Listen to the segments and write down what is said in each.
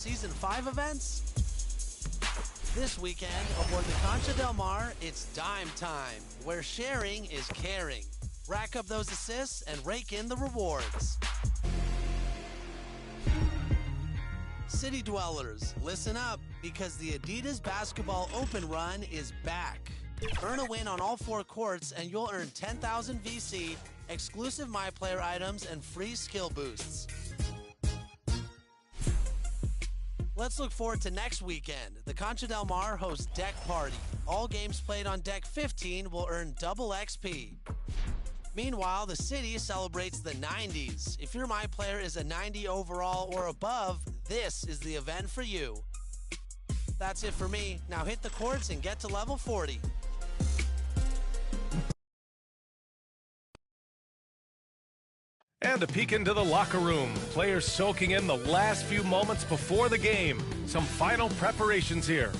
Season 5 events? This weekend, aboard the Concha Del Mar, it's dime time, where sharing is caring. Rack up those assists and rake in the rewards. City dwellers, listen up, because the Adidas Basketball Open Run is back. Earn a win on all 4 courts and you'll earn 10,000 VC, exclusive MyPlayer items, and free skill boosts. Let's look forward to next weekend. The Concha Del Mar hosts Deck Party. All games played on Deck 15 will earn double XP. Meanwhile, the city celebrates the 90s. If your MyPlayer is a 90 overall or above, this is the event for you. That's it for me. Now hit the courts and get to level 40. And a peek into the locker room. Players soaking in the last few moments before the game. Some final preparations here.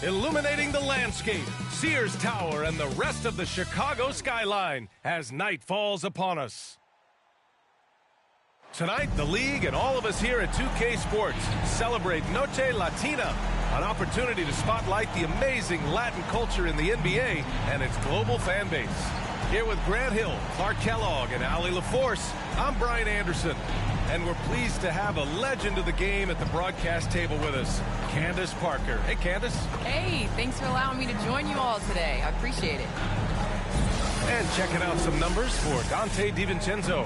Illuminating the landscape, Sears Tower and the rest of the Chicago skyline as night falls upon us. Tonight, the league and all of us here at 2K Sports celebrate Noche Latina, an opportunity to spotlight the amazing Latin culture in the NBA and its global fan base. Here with Grant Hill, Clark Kellogg, and Allie LaForce, I'm Brian Anderson. And we're pleased to have a legend of the game at the broadcast table with us, Candace Parker. Hey, Candace. Hey, thanks for allowing me to join you all today. I appreciate it. And checking out some numbers for Dante DiVincenzo.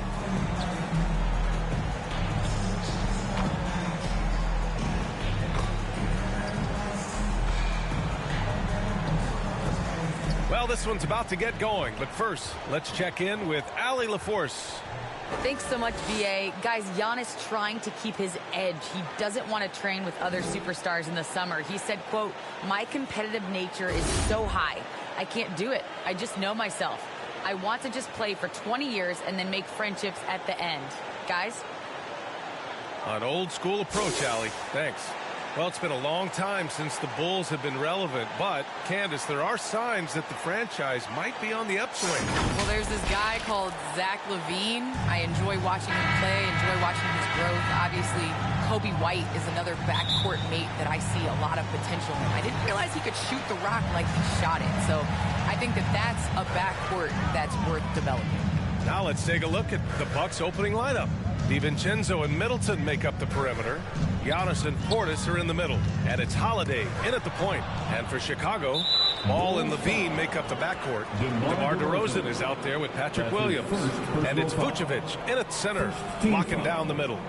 Well, this one's about to get going, but first, let's check in with Allie LaForce. Thanks so much, VA. Guys, Giannis trying to keep his edge. He doesn't want to train with other superstars in the summer. He said, quote, "My competitive nature is so high. I can't do it. I just know myself. I want to just play for 20 years and then make friendships at the end." Guys? An old school approach, Allie. Thanks. Well, it's been a long time since the Bulls have been relevant, but, Candace, there are signs that the franchise might be on the upswing. Well, there's this guy called Zach LaVine. I enjoy watching him play, enjoy watching his growth. Obviously, Kobe White is another backcourt mate that I see a lot of potential in. I didn't realize he could shoot the rock like he shot it, so I think that that's a backcourt that's worth developing. Now let's take a look at the Bucks' opening lineup. DiVincenzo and Middleton make up the perimeter. Giannis and Portis are in the middle. And it's Holiday in at the point. And for Chicago, Ball and LaVine make up the backcourt. DeMar DeRozan is out there with Patrick Williams. And it's Vucevic in at center, locking down the middle.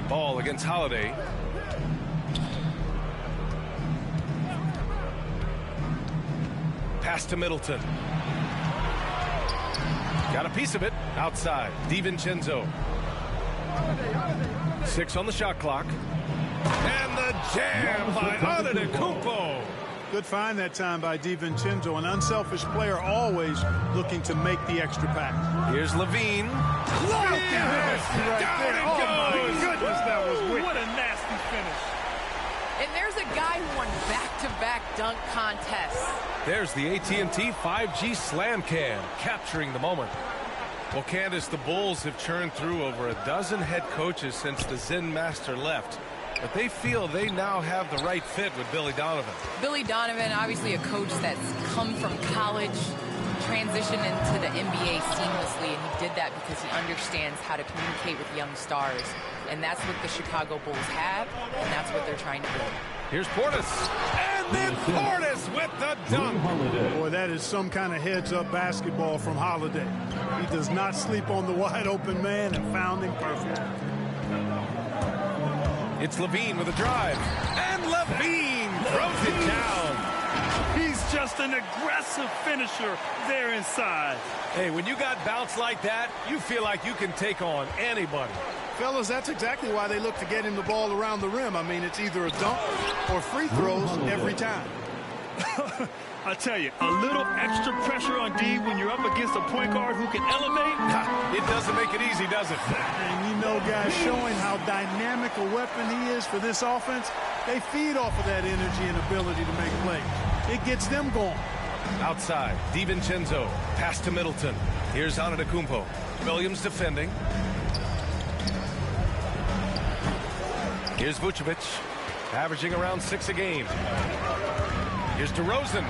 Ball against Holiday. Pass to Middleton. Got a piece of it. Outside. DiVincenzo. 6 on the shot clock. And the jam by Antetokounmpo. Good find that time by DiVincenzo. An unselfish player always looking to make the extra pass. Here's LaVine. Down it goes. Oh, my goodness, that was wicked. What a nasty finish. And there's a guy who won back-to-back dunk contests. There's the AT&T 5G Slam Cam, capturing the moment. Well, Candace, the Bulls have churned through over a dozen head coaches since the Zen Master left. But they feel they now have the right fit with Billy Donovan. Billy Donovan, obviously a coach that's come from college, transitioned into the NBA seamlessly, and he did that because he understands how to communicate with young stars. And that's what the Chicago Bulls have, and that's what they're trying to do. Here's Portis. And then Portis with the dunk. Boy, that is some kind of heads-up basketball from Holiday. He does not sleep on the wide-open man and found him perfect. It's LaVine with a drive. And LaVine throws it down. He's just an aggressive finisher there inside. Hey, when you got bounce like that, you feel like you can take on anybody. Fellas, that's exactly why they look to get him the ball around the rim. I mean, it's either a dunk or free throws every time. I tell you, a little extra pressure on D when you're up against a point guard who can elevate. It doesn't make it easy, does it? And you know, guys, showing how dynamic a weapon he is for this offense, they feed off of that energy and ability to make plays. It gets them going. Outside, DiVincenzo, pass to Middleton. Here's Antetokounmpo. Williams defending. Here's Vucevic, averaging around 6 a game. Here's DeRozan.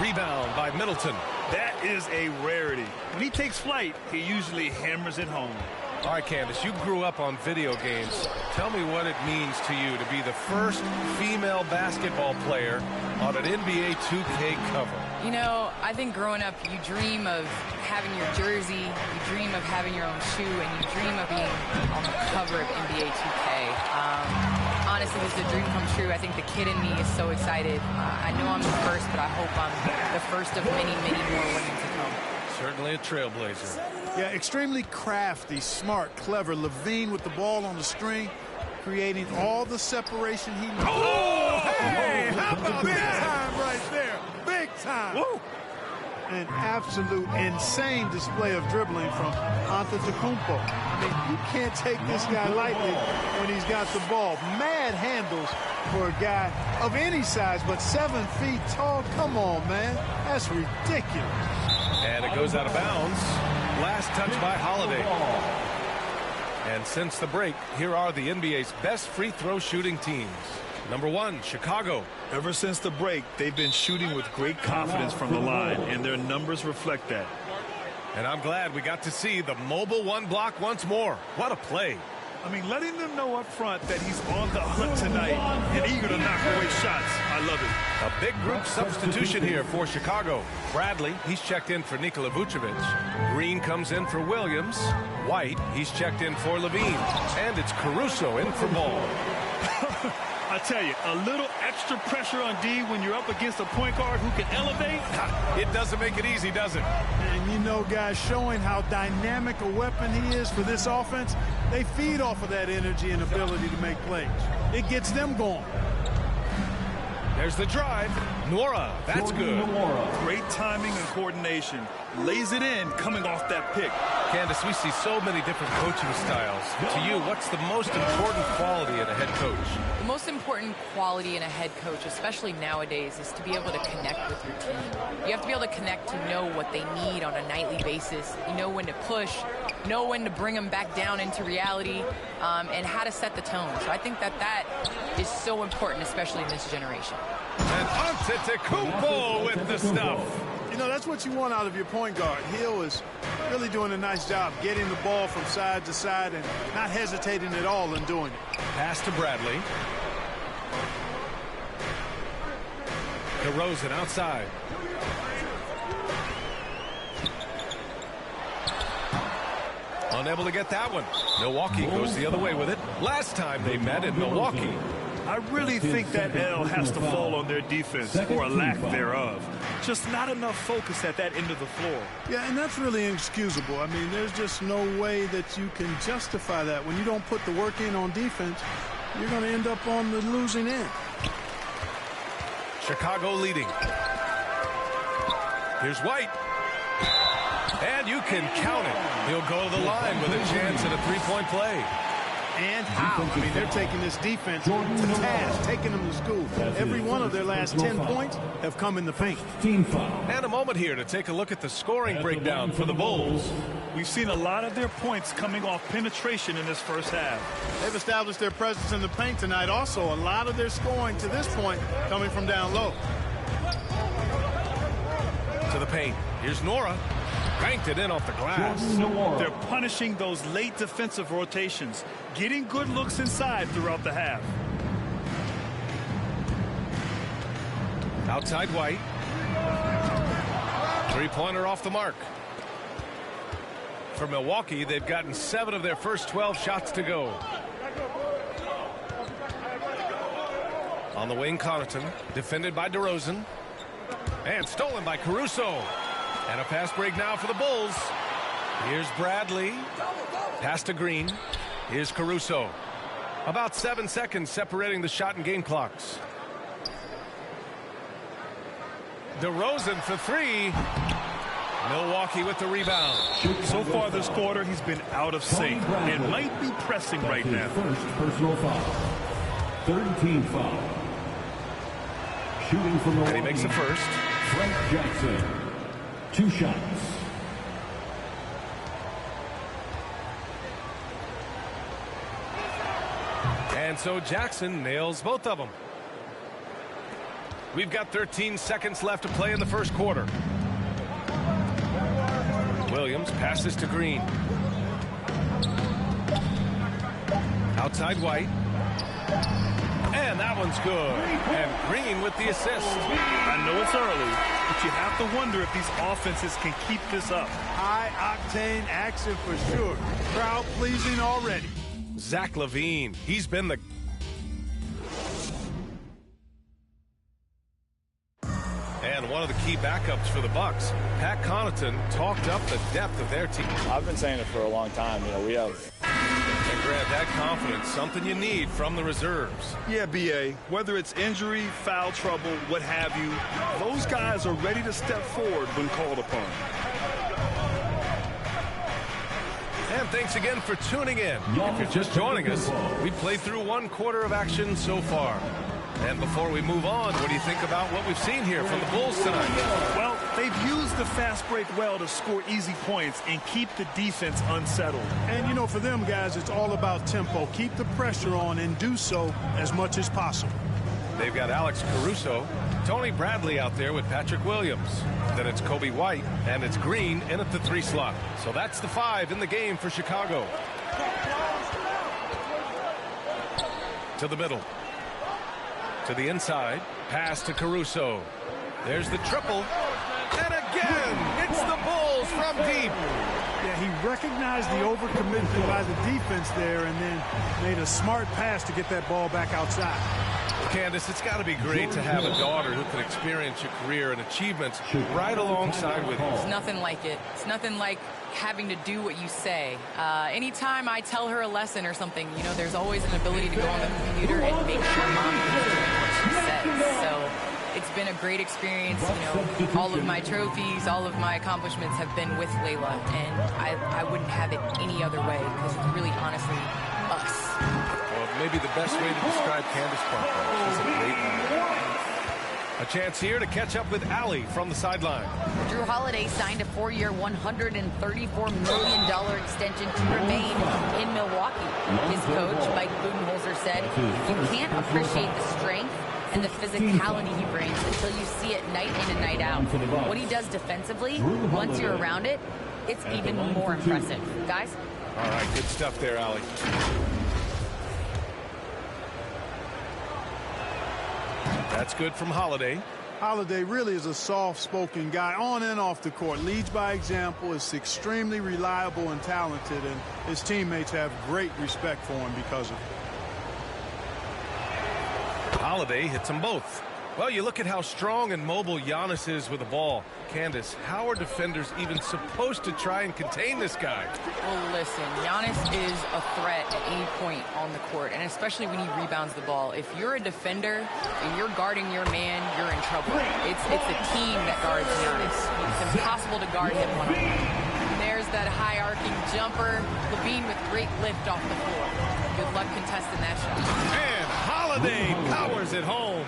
Rebound by Middleton. That is a rarity. When he takes flight, he usually hammers it home. All right, Candace, you grew up on video games. Tell me what it means to you to be the first female basketball player on an NBA 2K cover. You know, I think growing up, you dream of having your jersey, you dream of having your own shoe, and you dream of being on the cover of NBA 2K. Honestly, this is a dream come true. I think the kid in me is so excited. I know I'm the first, but I hope I'm the first of many, many more women to come. Certainly a trailblazer. Yeah, extremely crafty, smart, clever. LaVine with the ball on the string, creating all the separation he needs. Oh, hey, how about big time right there? Big time. Woo. An absolute insane display of dribbling from Antetokounmpo. I mean, you can't take this guy lightly when he's got the ball. Mad handles for a guy of any size, but 7 feet tall. Come on, man. That's ridiculous. And it goes out of bounds. Last touch by Holiday. And since the break, here are the NBA's best free throw shooting teams. Number 1, Chicago. Ever since the break, they've been shooting with great confidence from the line, and their numbers reflect that. And I'm glad we got to see the mobile one block once more. What a play. I mean, letting them know up front that he's on the hunt tonight and eager to knock away shots. I love it. A big group substitution here for Chicago. Bradley, he's checked in for Nikola Vucevic. Green comes in for Williams. White, he's checked in for LaVine. And it's Caruso in for Ball. I tell you, a little extra pressure on D when you're up against a point guard who can elevate. It doesn't make it easy, does it? And you know, guys, showing how dynamic a weapon he is for this offense, they feed off of that energy and ability to make plays. It gets them going. There's the drive. Nora, that's good. Great timing and coordination. Lays it in coming off that pick. Candace, we see so many different coaching styles. To you, what's the most important quality in a head coach? The most important quality in a head coach, especially nowadays, is to be able to connect with your team. You have to be able to connect to know what they need on a nightly basis. You know when to push, know when to bring them back down into reality, and how to set the tone. So I think that is so important, especially in this generation. And Antetokounmpo with the stuff. You know, that's what you want out of your point guard. Hill is really doing a nice job getting the ball from side to side and not hesitating at all in doing it. Pass to Bradley. DeRozan outside. Unable to get that one. Milwaukee goes the other way with it. Last time they met in Milwaukee. I really think that L has to fall on their defense, or a lack thereof. Just not enough focus at that end of the floor. Yeah, and that's really inexcusable. I mean, there's just no way that you can justify that. When you don't put the work in on defense, you're going to end up on the losing end. Chicago leading. Here's White. And you can count it. He'll go to the line with a chance at a three-point play. And how? I mean, they're taking this defense to task, taking them to school. Every one of their last 10 points have come in the paint. And a moment here to take a look at the scoring breakdown for the Bulls. We've seen a lot of their points coming off penetration in this first half. They've established their presence in the paint tonight. Also, a lot of their scoring to this point coming from down low. To the paint. Here's Nora. Banked it in off the glass. They're punishing those late defensive rotations, getting good looks inside throughout the half. Outside White. Three-pointer off the mark. For Milwaukee, they've gotten 7 of their first 12 shots to go. On the wing, Connaughton, defended by DeRozan. And stolen by Caruso. And a fast break now for the Bulls. Here's Bradley. Pass to Green. Here's Caruso. About 7 seconds separating the shot and game clocks. DeRozan for three. Milwaukee with the rebound. So far this quarter, he's been out of sync and might be pressing right now. First personal foul. Third team foul. Shooting from Milwaukee. And he makes the first. Frank Jackson. 2 shots. And so Jackson nails both of them. We've got 13 seconds left to play in the first quarter. Williams passes to Green. Outside White. And that one's good. And Green with the assist. I know it's early, but you have to wonder if these offenses can keep this up. High-octane action for sure. Crowd-pleasing already. Zach LaVine. He's been the... And one of the key backups for the Bucks, Pat Connaughton, talked up the depth of their team. I've been saying it for a long time. You know, we have... And Grant, that confidence, something you need from the reserves. Yeah, B.A., whether it's injury, foul trouble, what have you, those guys are ready to step forward when called upon. And thanks again for tuning in. If you're just joining us, we played through 1 quarter of action so far. And before we move on, what do you think about what we've seen here from the Bulls tonight? Well, they've used the fast break well to score easy points and keep the defense unsettled. And, you know, for them guys, it's all about tempo. Keep the pressure on and do so as much as possible. They've got Alex Caruso, Tony Bradley out there with Patrick Williams. Then it's Kobe White, and it's Green in at the 3 slot. So that's the 5 in the game for Chicago. To the middle. To the inside. Pass to Caruso. There's the triple. And again, it's the Bulls from deep. Yeah, he recognized the overcommitment by the defense there and then made a smart pass to get that ball back outside. Candace, it's got to be great to have a daughter who can experience your career and achievements right alongside with you. It's nothing like it. It's nothing like having to do what you say. Anytime I tell her a lesson or something, you know, there's always an ability to go on the computer and make sure Mom is doing what she says. So it's been a great experience. You know, all of my trophies, all of my accomplishments have been with Layla, and I wouldn't have it any other way because it's really honestly us. Well, maybe the best way to describe Candace Parker. She's a great woman. A chance here to catch up with Allie from the sideline. Drew Holiday signed a 4-year, $134 million extension to remain in Milwaukee. His coach, Mike Budenholzer, said, "You can't appreciate the strength and the physicality he brings until you see it night in and night out. What he does defensively, once you're around it, it's even more impressive." Guys? All right, good stuff there, Allie. That's good from Holiday. Holiday really is a soft-spoken guy on and off the court. Leads by example, is extremely reliable and talented, and his teammates have great respect for him because of it. Holiday hits them both. Well, you look at how strong and mobile Giannis is with the ball. Candace, how are defenders even supposed to try and contain this guy? Well, listen, Giannis is a threat at any point on the court, and especially when he rebounds the ball. If you're a defender and you're guarding your man, you're in trouble. It's the team that guards Giannis. It's impossible to guard him one-on-one. There's that high-arcing jumper. LaVine with great lift off the floor. Good luck contesting that shot. And Holiday powers it home.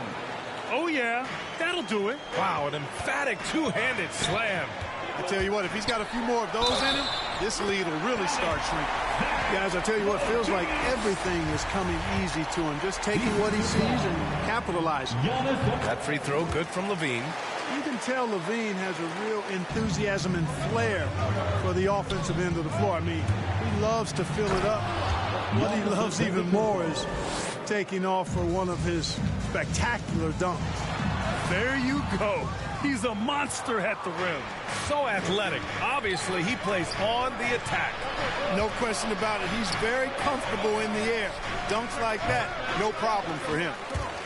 Oh, yeah, that'll do it. Wow, an emphatic two-handed slam. I tell you what, if he's got a few more of those in him, this lead will really start shrinking. Guys, I tell you what, feels like everything is coming easy to him. Just taking what he sees and capitalizing. That free throw good from LaVine. You can tell LaVine has a real enthusiasm and flair for the offensive end of the floor. I mean, he loves to fill it up. What he loves even more is taking off for one of his spectacular dunks. There you go. He's a monster at the rim. So athletic. Obviously, he plays on the attack. No question about it. He's very comfortable in the air. Dunks like that, no problem for him.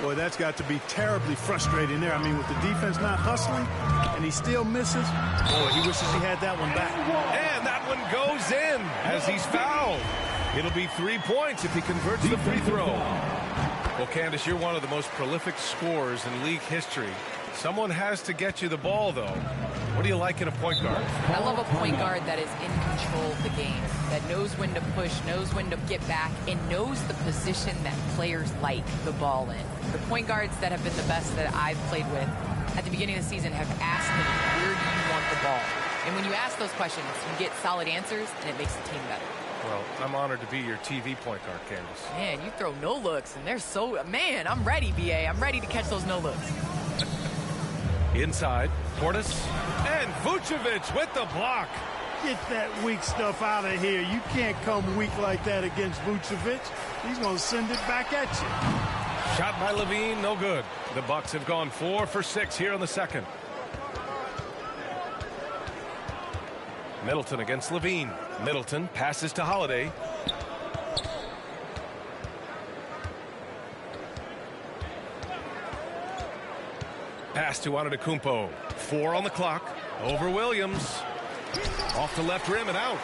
Boy, that's got to be terribly frustrating there. I mean, with the defense not hustling, and he still misses. Boy, he wishes he had that one back. And that one goes in as he's fouled. It'll be 3 points if he converts the free throw. Well, Candace, you're one of the most prolific scorers in league history. Someone has to get you the ball, though. What do you like in a point guard? I love a point guard that is in control of the game, that knows when to push, knows when to get back, and knows the position that players like the ball in. The point guards that have been the best that I've played with at the beginning of the season have asked me, where do you want the ball? And when you ask those questions, you get solid answers, and it makes the team better. Well, I'm honored to be your TV point guard, Candace. Man, you throw no looks, and they're so... Man, I'm ready, BA. I'm ready to catch those no looks. Inside, Portis, and Vucevic with the block. Get that weak stuff out of here. You can't come weak like that against Vucevic. He's going to send it back at you. Shot by Levine, no good. The Bucks have gone 4 for 6 here in the second. Middleton against Levine. Middleton passes to Holiday. Pass to Antetokounmpo. 4 on the clock. Over Williams. Off the left rim and out.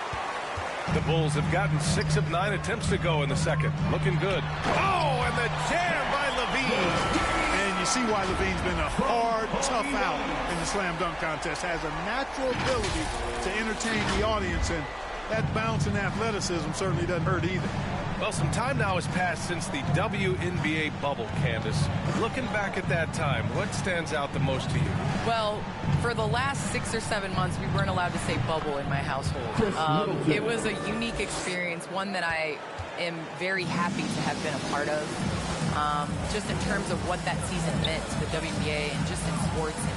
The Bulls have gotten 6 of 9 attempts to go in the second. Looking good. Oh, and the jam by Levine. And you see why Levine's been a hard, tough out in the slam dunk contest. Has a natural ability to entertain the audience, and that bounce and athleticism certainly doesn't hurt either. Well, some time now has passed since the WNBA bubble, Candace. Looking back at that time, what stands out the most to you? Well, for the last 6 or 7 months, we weren't allowed to say bubble in my household. It was a unique experience, one that I am very happy to have been a part of. Just in terms of what that season meant to the WNBA and just in sports and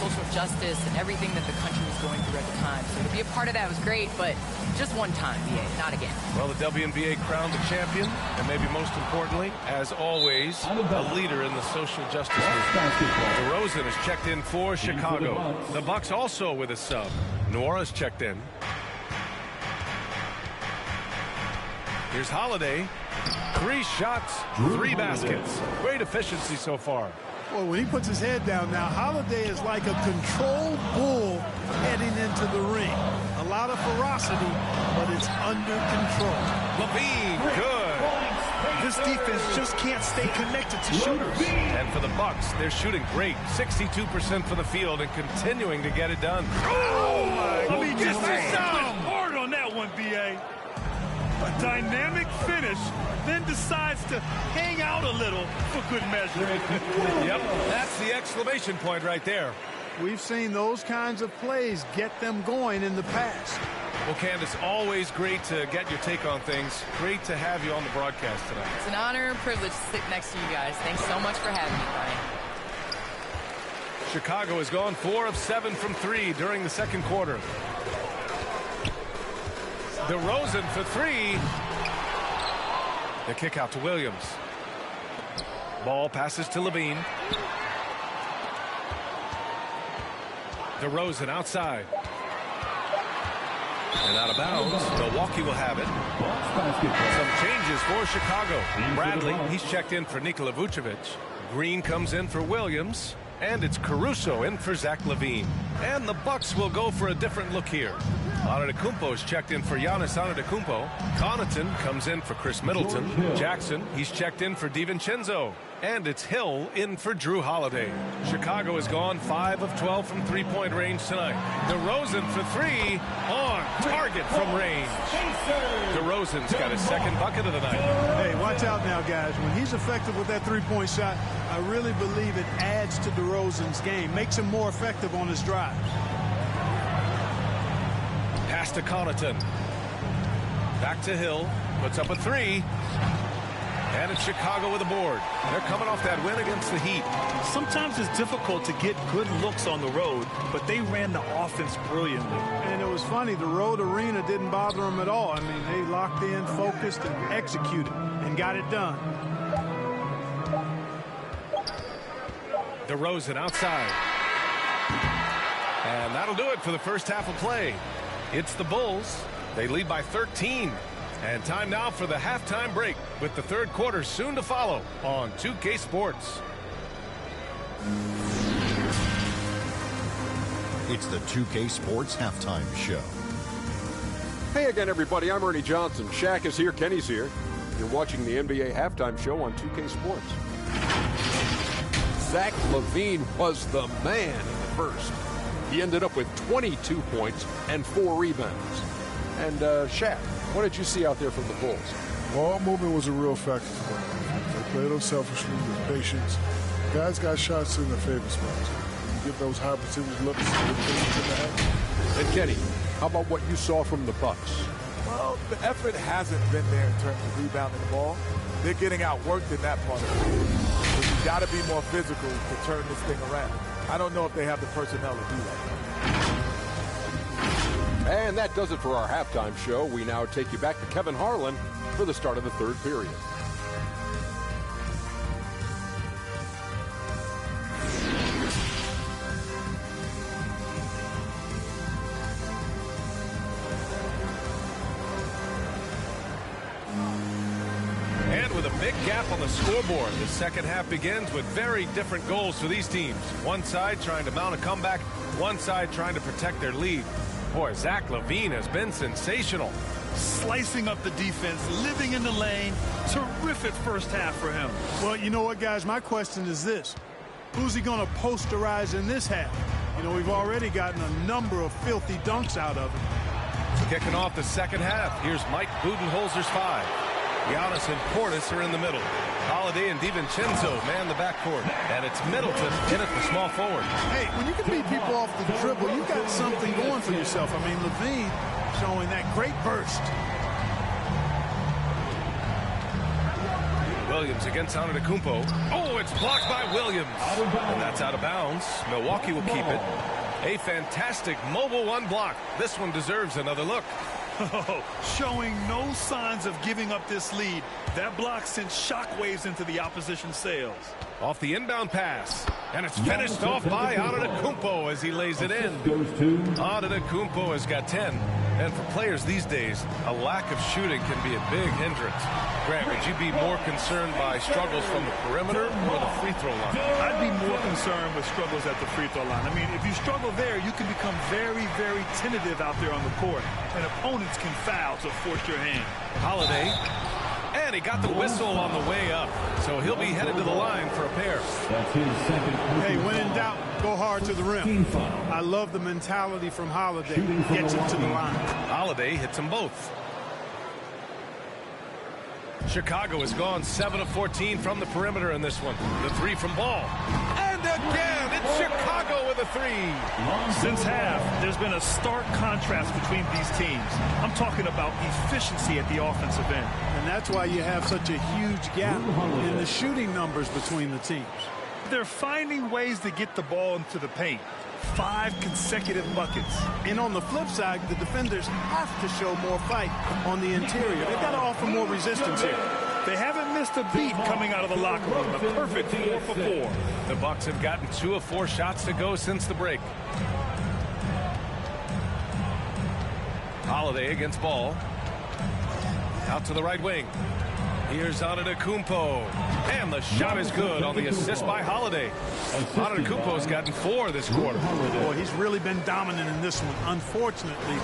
social justice and everything that the country was going through at the time. So to be a part of that was great, but just one time, not again. Well, the WNBA crowned the champion, and maybe most importantly, as always, a leader in the social justice movement. DeRozan is checked in for Chicago. The Bucks also with a sub. Nora's checked in. Here's Holiday. 3 shots, 3 baskets. Great efficiency so far. Well, when he puts his head down now, Holiday is like a controlled bull heading into the ring. A lot of ferocity, but it's under control. Levine, good. This defense just can't stay connected to shooters. And for the Bucks, they're shooting great. 62% for the field and continuing to get it done. Oh, my God. Just hard on that one, B.A. A dynamic finish, then decides to hang out a little for good measure. Yep, that's the exclamation point right there. We've seen those kinds of plays get them going in the past. Well, Candace, always great to get your take on things. Great to have you on the broadcast tonight. It's an honor and privilege to sit next to you guys. Thanks so much for having me, Brian. Chicago has gone 4 of 7 from 3 during the second quarter. DeRozan for 3. The kick out to Williams. Ball passes to Levine. DeRozan outside. And out of bounds. Milwaukee will have it. Some changes for Chicago. Bradley, he's checked in for Nikola Vucevic. Green comes in for Williams. And it's Caruso in for Zach LaVine. And the Bucks will go for a different look here. Antetokounmpo is checked in for Giannis Antetokounmpo. Connaughton comes in for Chris Middleton. Jackson, he's checked in for DiVincenzo. And it's Hill in for Drew Holiday. Chicago has gone 5 of 12 from three-point range tonight. DeRozan for 3 on target from range. DeRozan's got his second bucket of the night. Hey, watch out now, guys. When he's effective with that three-point shot, I really believe it adds to DeRozan's game, makes him more effective on his drive. Pass to Connaughton. Back to Hill. Puts up a 3. And it's Chicago with a board. They're coming off that win against the Heat. Sometimes it's difficult to get good looks on the road, but they ran the offense brilliantly. And it was funny, the road arena didn't bother them at all. I mean, they locked in, focused, and executed, and got it done. DeRozan outside. And that'll do it for the first half of play. It's the Bulls. They lead by 13. And time now for the halftime break, with the third quarter soon to follow on 2K Sports. It's the 2K Sports Halftime Show. Hey again, everybody. I'm Ernie Johnson. Shaq is here. Kenny's here. You're watching the NBA Halftime Show on 2K Sports. Zach LaVine was the man in the first. He ended up with 22 points and 4 rebounds. And Shaq, what did you see out there from the Bulls? Ball movement was a real factor for them. They played unselfishly with patience. Guys got shots in their favorite spots. You get those high percentage looks with patience in the half. And Kenny, how about what you saw from the Bucks? Well, the effort hasn't been there in terms of rebounding the ball. They're getting outworked in that part of the game. But you got to be more physical to turn this thing around. I don't know if they have the personnel to do that. And that does it for our halftime show. We now take you back to Kevin Harlan for the start of the third period. Big gap on the scoreboard. The second half begins with very different goals for these teams. One side trying to mount a comeback, one side trying to protect their lead. Boy, Zach LaVine has been sensational. Slicing up the defense, living in the lane. Terrific first half for him. Well, you know what, guys? My question is this. Who's he going to posterize in this half? You know, we've already gotten a number of filthy dunks out of him. Kicking off the second half, here's Mike Budenholzer's 5. Giannis and Portis are in the middle. Holiday and DiVincenzo man the backcourt. And it's Middleton in at the small forward. Hey, when you can beat people off the dribble, you got something going for yourself. I mean, LaVine showing that great burst. Williams against Antetokounmpo. Oh, it's blocked by Williams. And that's out of bounds. Milwaukee will keep it. A fantastic mobile one block. This one deserves another look. Oh, showing no signs of giving up this lead. That block sent shockwaves into the opposition sails. Off the inbound pass. And it's finished off by Antetokounmpo as he lays it in. Antetokounmpo has got 10. And for players these days, a lack of shooting can be a big hindrance. Grant, would you be more concerned by struggles from the perimeter or the free throw line? I'd be more concerned with struggles at the free throw line. I mean, if you struggle there, you can become very, very tentative out there on the court. And opponents can foul to force your hand. Holiday. And he got the whistle on the way up. So he'll be headed to the line for a pair. Hey, when in doubt, go hard to the rim. I love the mentality from Holiday. Gets him to the line. Holiday hits them both. Chicago has gone 7 of 14 from the perimeter in this one. The 3 from Ball. And again, it's Chicago with a 3. Since half, there's been a stark contrast between these teams. I'm talking about efficiency at the offensive end. And that's why you have such a huge gap in the shooting numbers between the teams. They're finding ways to get the ball into the paint. 5 consecutive buckets. And on the flip side, the defenders have to show more fight on the interior. They've got to offer more resistance here. They haven't missed a beat coming out of the locker room. A perfect 4 for 4. The Bucks have gotten 2 of 4 shots to go since the break. Holiday against Ball. Out to the right wing. Here's Antetokounmpo. And the shot is good on the assist by Holiday. Antetokounmpo's gotten 4 this quarter. Boy, he's really been dominant in this one. Unfortunately,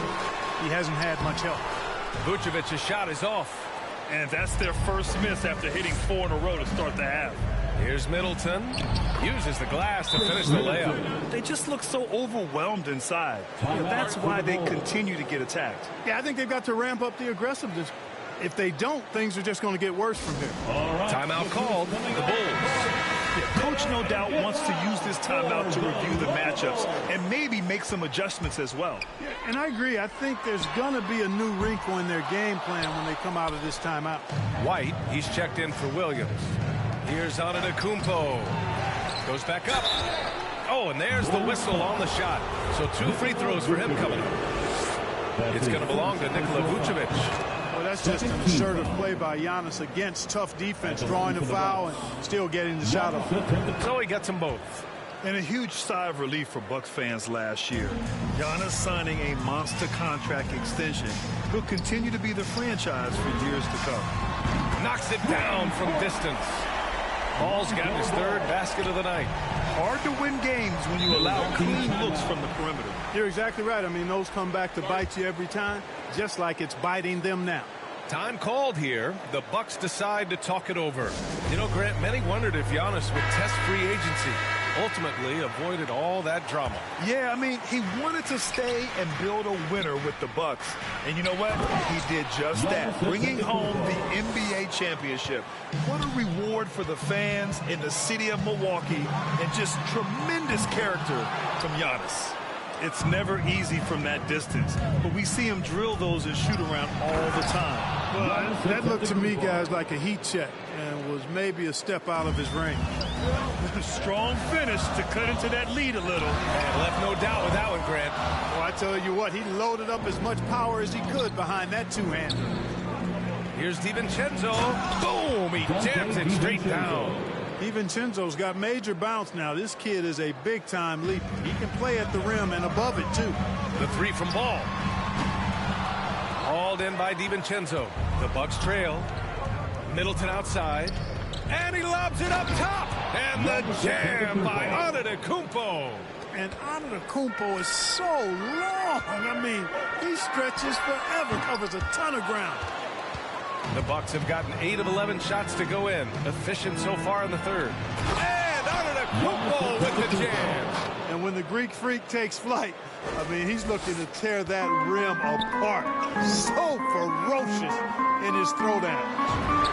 he hasn't had much help. Vucevic's shot is off. And that's their first miss after hitting 4 in a row to start the half. Here's Middleton. Uses the glass to finish the layup. They just look so overwhelmed inside. That's why they continue to get attacked. Yeah, I think they've got to ramp up the aggressiveness. If they don't, things are just going to get worse from here. Timeout called. The Bulls. Yeah, Coach no doubt wants to use this timeout to review the matchups and maybe make some adjustments as well. Yeah, and I agree. I think there's going to be a new wrinkle in their game plan when they come out of this timeout. White, he's checked in for Williams. Here's Antetokounmpo. Goes back up. Oh, and there's the whistle on the shot. So 2 free throws for him coming up. It's going to belong to Nikola Vucevic. Well, that's just an assertive play by Giannis against tough defense, drawing the foul and still getting the shot off. So he gets them both. And a huge sigh of relief for Bucks fans last year. Giannis signing a monster contract extension. He'll continue to be the franchise for years to come. Knocks it down from distance. Ball's gotten his 3rd basket of the night. Hard to win games when you allow clean looks from the perimeter. You're exactly right. I mean, those come back to bite you every time, just like it's biting them now. Time called here. The Bucks decide to talk it over. You know, Grant, many wondered if Giannis would test free agency. Ultimately avoided all that drama. Yeah, I mean, he wanted to stay and build a winner with the Bucks. And you know what? He did just that, bringing home the NBA championship. What a reward for the fans in the city of Milwaukee, and just tremendous character from Giannis. It's never easy from that distance, but we see him drill those and shoot around all the time. Well, that looked to me, guys, like a heat check and was maybe a step out of his range. Strong finish to cut into that lead a little. And left no doubt with that one, Grant. Well, I tell you what, he loaded up as much power as he could behind that two-hander. Here's DiVincenzo. Boom! He jams it straight down. DiVincenzo's got major bounce now. This kid is a big-time leaper. He can play at the rim and above it, too. The three from Ball. Hauled in by DiVincenzo. The Bucks trail. Middleton outside. And he lobs it up top. And the jam by Antetokounmpo. And Antetokounmpo is so long. I mean, he stretches forever, covers a ton of ground. The Bucks have gotten 8 of 11 shots to go in. Efficient so far in the third. And Antetokounmpo with the jam. And when the Greek Freak takes flight, I mean, he's looking to tear that rim apart. So ferocious in his throwdown.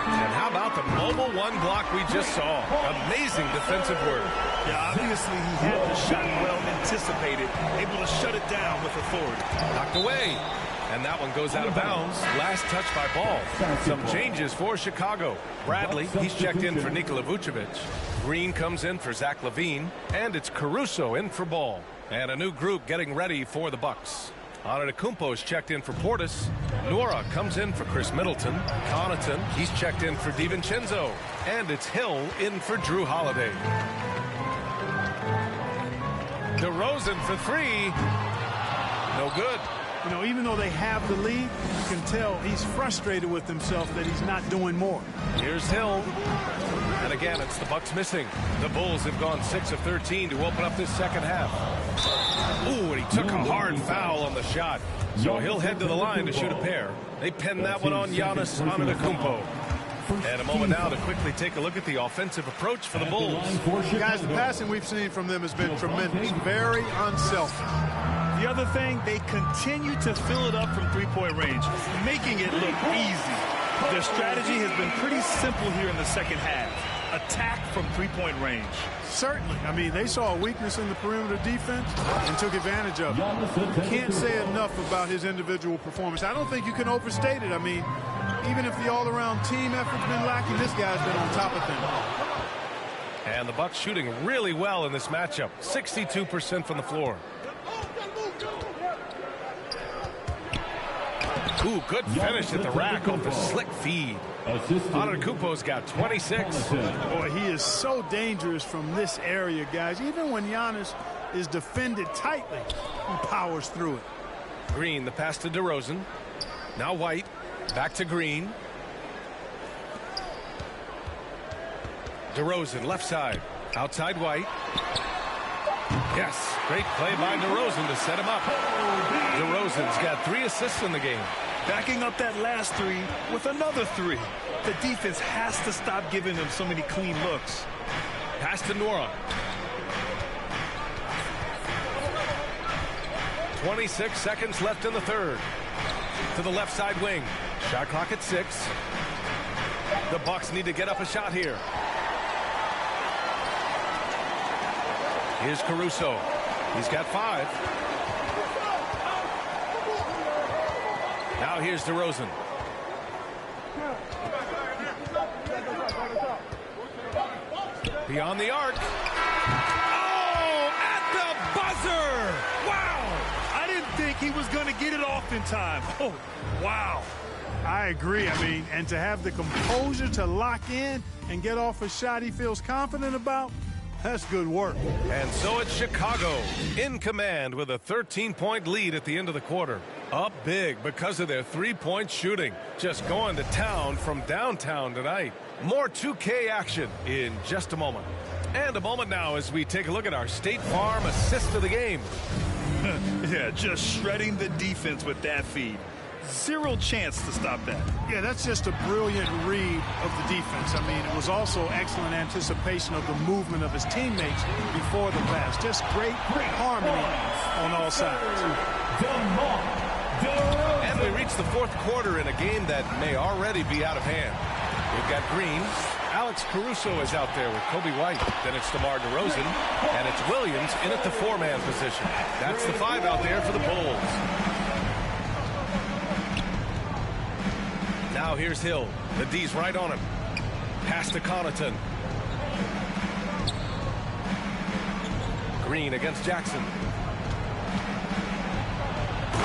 And how about the mobile one block we just saw? Amazing defensive work. Yeah, obviously he had the shot well anticipated, able to shut it down with authority. Knocked away. And that one goes out of bounds. Last touch by Ball. Some changes for Chicago. Bradley, he's checked in for Nikola Vucevic. Green comes in for Zach LaVine. And it's Caruso in for Ball. And a new group getting ready for the Bucks. Antetokounmpo's checked in for Portis. Nora comes in for Chris Middleton. Connaughton, he's checked in for DiVincenzo. And it's Hill in for Drew Holiday. DeRozan for three. No good. You know, even though they have the lead, you can tell he's frustrated with himself that he's not doing more. Here's Hill. And again, it's the Bucks missing. The Bulls have gone 6 of 13 to open up this second half. Ooh, and he took a hard foul on the shot. So he'll head to the line to shoot a pair. They pin that one on Giannis Antetokounmpo. And a moment now to quickly take a look at the offensive approach for the Bulls. Guys, the passing we've seen from them has been tremendous. Very unselfish. The other thing, they continue to fill it up from three-point range, making it look easy. Their strategy has been pretty simple here in the second half. Attack from three-point range. Certainly. I mean, they saw a weakness in the perimeter defense and took advantage of it. Can't say enough about his individual performance. I don't think you can overstate it. I mean, even if the all-around team effort's been lacking, this guy's been on top of things. And the Bucks shooting really well in this matchup. 62% from the floor. Ooh, good finish at the rack off the slick feed. Antetokounmpo's got 26. Boy, he is so dangerous from this area, guys. Even when Giannis is defended tightly, he powers through it. Green, the pass to DeRozan. Now White, back to Green. DeRozan, left side. Outside White. Yes, great play by DeRozan to set him up. DeRozan's got 3 assists in the game. Backing up that last three with another 3. The defense has to stop giving them so many clean looks. Pass to Nora. 26 seconds left in the third. To the left side wing. Shot clock at 6. The Bucks need to get up a shot here. Here's Caruso. He's got 5. Now here's DeRozan. Beyond the arc. Oh, at the buzzer! Wow! I didn't think he was going to get it off in time. Oh, wow. I agree. I mean, and to have the composure to lock in and get off a shot he feels confident about, that's good work. And so it's Chicago in command with a 13-point lead at the end of the quarter. Up big because of their three-point shooting. Just going to town from downtown tonight. More 2K action in just a moment. And a moment now as we take a look at our State Farm assist of the game. Yeah, just shredding the defense with that feed. Zero chance to stop that. Yeah, that's just a brilliant read of the defense. I mean, it was also excellent anticipation of the movement of his teammates before the pass. Just great harmony on all sides. And we reach the fourth quarter in a game that may already be out of hand. We've got Green. Alex Caruso is out there with Kobe White. Then it's DeMar DeRozan. And it's Williams in at the four-man position. That's the 5 out there for the Bulls. Now here's Hill. The D's right on him. Pass to Connaughton. Green against Jackson.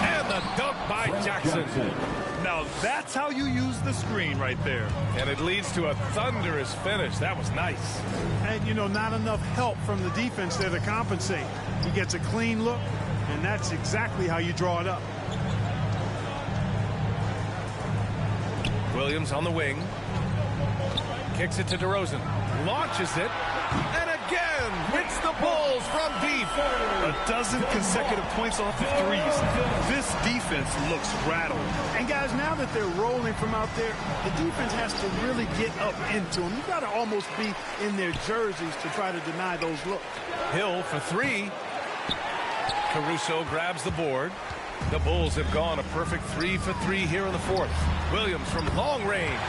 And the dunk by Jackson. Now that's how you use the screen right there. And it leads to a thunderous finish. That was nice. And, you know, not enough help from the defense there to compensate. He gets a clean look, and that's exactly how you draw it up. Williams on the wing. Kicks it to DeRozan. Launches it. And again hits the Bulls from deep. A dozen consecutive points off the threes. This defense looks rattled. And guys, now that they're rolling from out there, the defense has to really get up into them. You've got to almost be in their jerseys to try to deny those looks. Hill for 3. Caruso grabs the board. The Bulls have gone a perfect 3 for 3 here in the fourth. Williams from long range.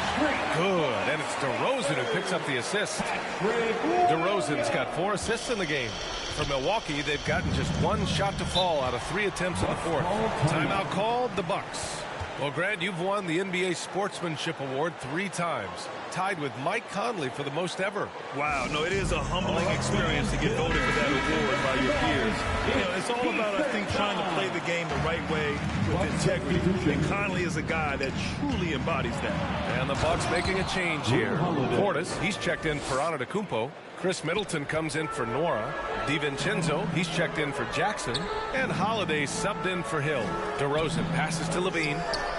Good. And it's DeRozan who picks up the assist. DeRozan's got 4 assists in the game. For Milwaukee, they've gotten just 1 shot to fall out of 3 attempts in the fourth. Timeout called, the Bucks. Well, Grant, you've won the NBA Sportsmanship Award 3 times. Tied with Mike Conley for the most ever. Wow, no, it is a humbling experience to get voted for that award by your peers. You know, it's all about, I think, trying to play the game the right way with integrity. And Conley is a guy that truly embodies that. And the Bucks making a change here. Portis, he's checked in for Antetokounmpo. Chris Middleton comes in for Nora. DiVincenzo, he's checked in for Jackson. And Holiday subbed in for Hill. DeRozan passes to Levine.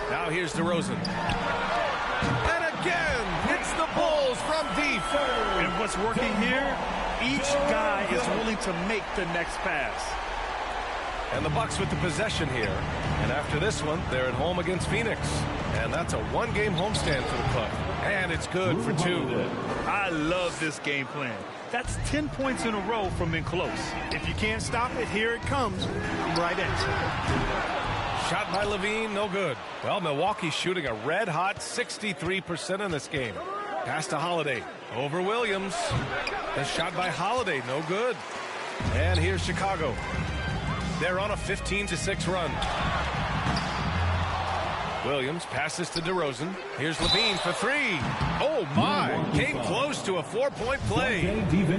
Now here's DeRozan. And again, hits the Bulls from deep. And what's working here, each guy is willing to make the next pass. And the Bucks with the possession here. And after this one, they're at home against Phoenix. And that's a 1-game homestand for the club. And it's good for 2. I love this game plan. That's 10 points in a row from in close. If you can't stop it, here it comes. Right at you. Shot by Levine, no good. Well, Milwaukee's shooting a red-hot 63% in this game. Pass to Holiday. Over Williams. The shot by Holiday, no good. And here's Chicago. They're on a 15-6 run. Williams passes to DeRozan. Here's Levine for 3. Oh, my. Came close to a 4-point play.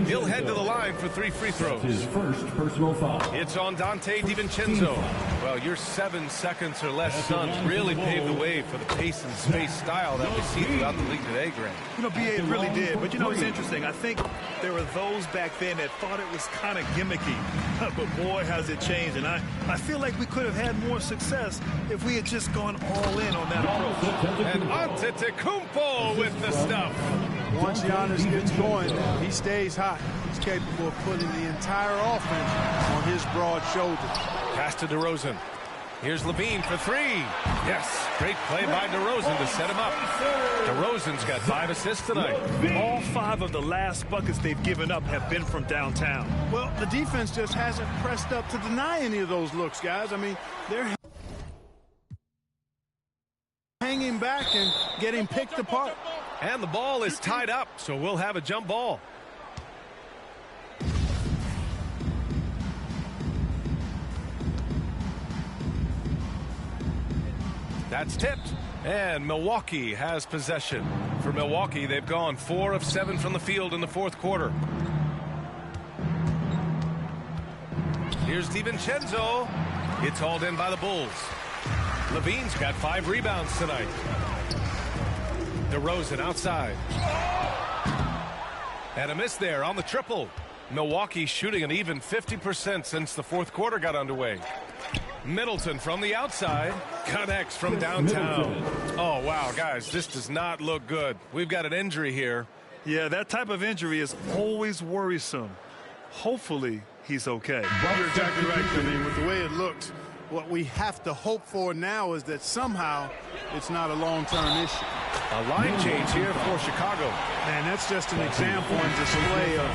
He'll head to the line for 3 free throws. His first personal foul. It's on Dante DiVincenzo. Well, your 7 seconds or less Suns really paved the way for the pace and space style that we see throughout the league today, Grant. You know, B.A., it really did. But, you know, it's interesting. I think there were those back then that thought it was kind of gimmicky. But, boy, has it changed. And I feel like we could have had more success if we had just gone all in on that approach. And Antetokounmpo with the stuff. Once Giannis gets going, he stays hot. He's capable of putting the entire offense on his broad shoulders. Pass to DeRozan. Here's Levine for 3. Yes, great play by DeRozan to set him up. DeRozan's got 5 assists tonight. All 5 of the last buckets they've given up have been from downtown. Well, the defense just hasn't pressed up to deny any of those looks, guys. I mean, they're hanging back and getting picked apart. And the ball is tied up, so we'll have a jump ball. That's tipped, and Milwaukee has possession. For Milwaukee, they've gone 4 of 7 from the field in the fourth quarter. Here's DiVincenzo. It's hauled in by the Bulls. Levine's got 5 rebounds tonight. DeRozan outside. And a miss there on the triple. Milwaukee shooting an even 50% since the fourth quarter got underway. Middleton from the outside connects from downtown. Oh, wow, guys, this does not look good. We've got an injury here. Yeah, that type of injury is always worrisome. Hopefully, he's okay. You're exactly right, I mean, with the way it looked, What we have to hope for now is that somehow it's not a long-term issue. A line change here for Chicago. Man, that's just an example and display of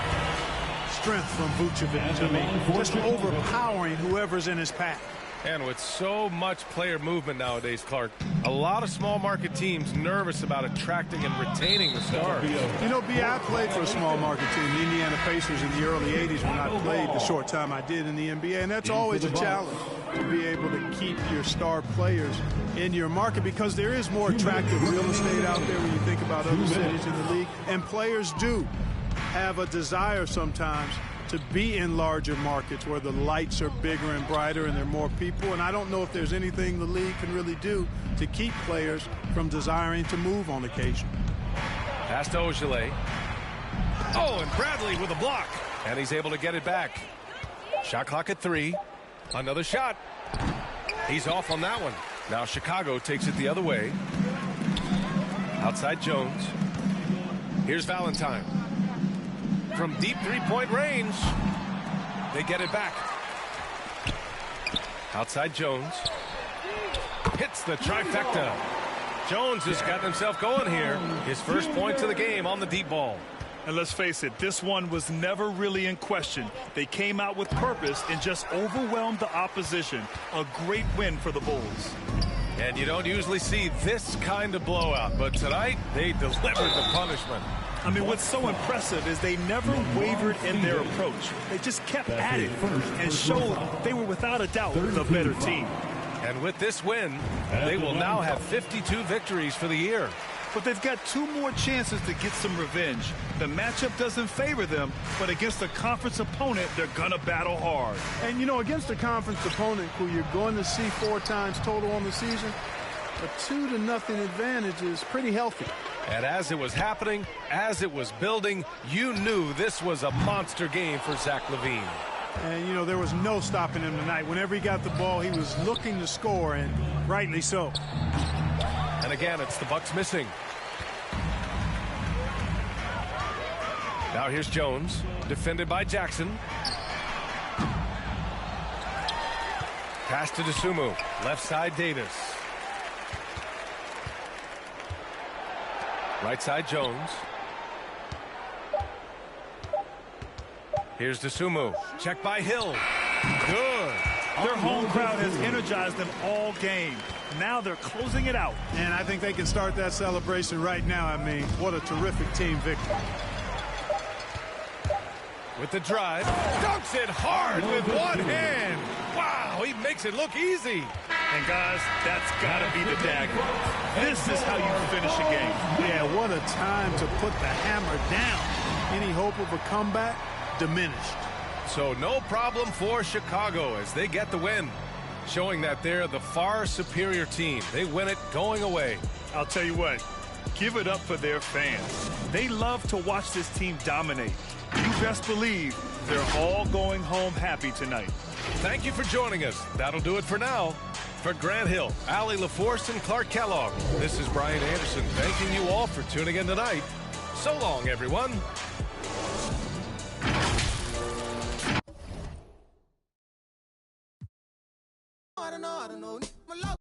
strength from Vucevic to me. Just overpowering whoever's in his path. And with so much player movement nowadays, Clark, a lot of small market teams nervous about attracting and retaining the stars. You know, B, I played for a small market team, the Indiana Pacers, in the early 80s when I played the short time I did in the NBA, and that's always a challenge to be able to keep your star players in your market because there is more attractive real estate out there when you think about other cities in the league, and players do have a desire sometimes to be in larger markets where the lights are bigger and brighter and there are more people. And I don't know if there's anything the league can really do to keep players from desiring to move on occasion. Pass to Ogilvy. Oh, and Bradley with a block. And he's able to get it back. Shot clock at 3. Another shot. He's off on that one. Now Chicago takes it the other way. Outside Jones. Here's Valentine. From deep three-point range, they get it back. Outside Jones. Hits the trifecta. Jones has gotten himself going here. His first points of the game on the deep ball. And let's face it, this one was never really in question. They came out with purpose and just overwhelmed the opposition. A great win for the Bulls. And you don't usually see this kind of blowout, but tonight they delivered the punishment. I mean, what's so impressive is they never wavered in their approach. They just kept at it and showed they were without a doubt the better team. And with this win, they will now have 52 victories for the year. But they've got 2 more chances to get some revenge. The matchup doesn't favor them, but against a conference opponent, they're going to battle hard. And, you know, against a conference opponent who you're going to see 4 times total on the season, a 2-0 advantage is pretty healthy. And as it was happening, as it was building, you knew this was a monster game for Zach LaVine. And, you know, there was no stopping him tonight. Whenever he got the ball, he was looking to score, and rightly so. And again, it's the Bucks missing. Now here's Jones, defended by Jackson. Pass to Dosunmu, left side Davis. Right side Jones. Here's Dosunmu, check by Hill. Good. Their home crowd has energized them all game. Now they're closing it out. And I think they can start that celebration right now. I mean, what a terrific team victory. With the drive, dunks it hard with one hand. Wow, he makes it look easy. And guys, that's got to be the dagger. This is how you finish a game. Yeah, what a time to put the hammer down. Any hope of a comeback? Diminished. So no problem for Chicago as they get the win, showing that they're the far superior team. They win it going away. I'll tell you what, give it up for their fans. They love to watch this team dominate. You best believe they're all going home happy tonight. Thank you for joining us. That'll do it for now. For Grant Hill, Allie LaForce, and Clark Kellogg, this is Brian Anderson thanking you all for tuning in tonight. So long, everyone. I don't know.